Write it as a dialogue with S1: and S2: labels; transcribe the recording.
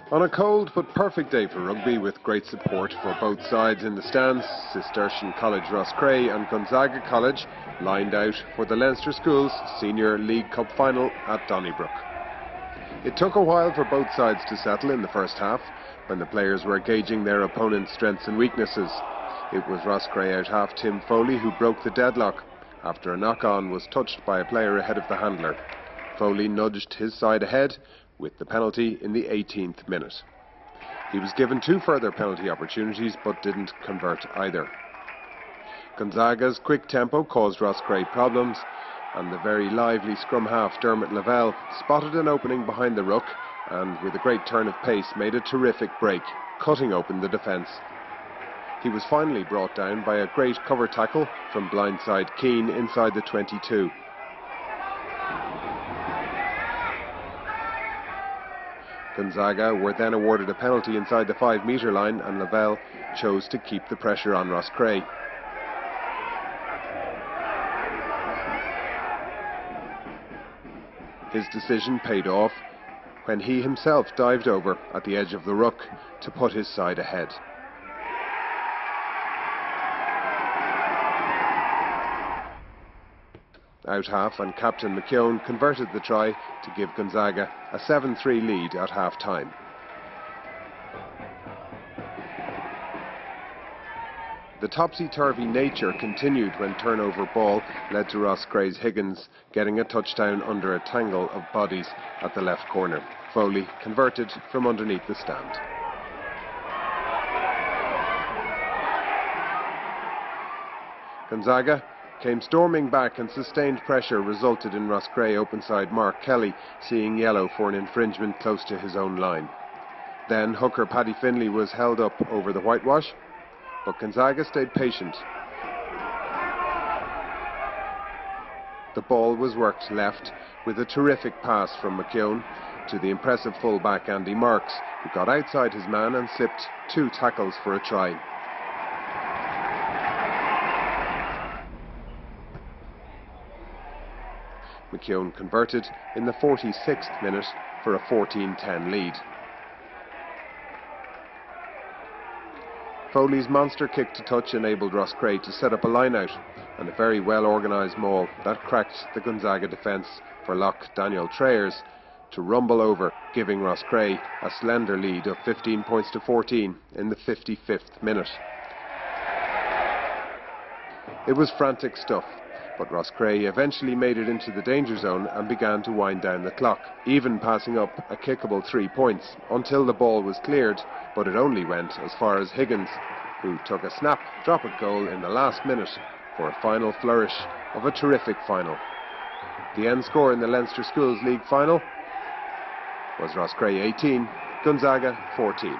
S1: On a cold but perfect day for rugby, with great support for both sides in the stands, Cistercian College Roscrea and Gonzaga College lined out for the Leinster Schools Senior League Cup final at Donnybrook. It took a while for both sides to settle in the first half, when the players were gauging their opponent's strengths and weaknesses. It was Roscrea out half Tim Foley who broke the deadlock after a knock-on was touched by a player ahead of the handler. Foley nudged his side ahead with the penalty in the 18th minute. He was given two further penalty opportunities but didn't convert either. Gonzaga's quick tempo caused Roscrea problems, and the very lively scrum half Dermot Lavelle spotted an opening behind the ruck and with a great turn of pace made a terrific break, cutting open the defence. He was finally brought down by a great cover tackle from blindside Keane inside the 22. Gonzaga were then awarded a penalty inside the 5-metre line, and Lavelle chose to keep the pressure on Roscrea. His decision paid off when he himself dived over at the edge of the ruck to put his side ahead. Out half, and Captain McKeown converted the try to give Gonzaga a 7-3 lead at half-time. The topsy-turvy nature continued when turnover ball led to Roscrea's Higgins getting a touchdown under a tangle of bodies at the left corner. Foley converted from underneath the stand. Gonzaga came storming back, and sustained pressure resulted in Roscrea open side Mark Kelly seeing yellow for an infringement close to his own line. Then hooker Paddy Finlay was held up over the whitewash, but Gonzaga stayed patient. The ball was worked left with a terrific pass from McKeown to the impressive fullback Andy Marks, who got outside his man and slipped two tackles for a try. McKeown converted in the 46th minute for a 14-10 lead. Foley's monster kick to touch enabled Roscrea to set up a line-out, and a very well-organised maul that cracked the Gonzaga defence for lock Daniel Trayers to rumble over, giving Roscrea a slender lead of 15 points to 14 in the 55th minute. It was frantic stuff, but Roscrea eventually made it into the danger zone and began to wind down the clock, even passing up a kickable 3 points until the ball was cleared, but it only went as far as Higgins, who took a snap, drop-it goal in the last minute for a final flourish of a terrific final. The end score in the Leinster Schools League final was Roscrea 18, Gonzaga 14.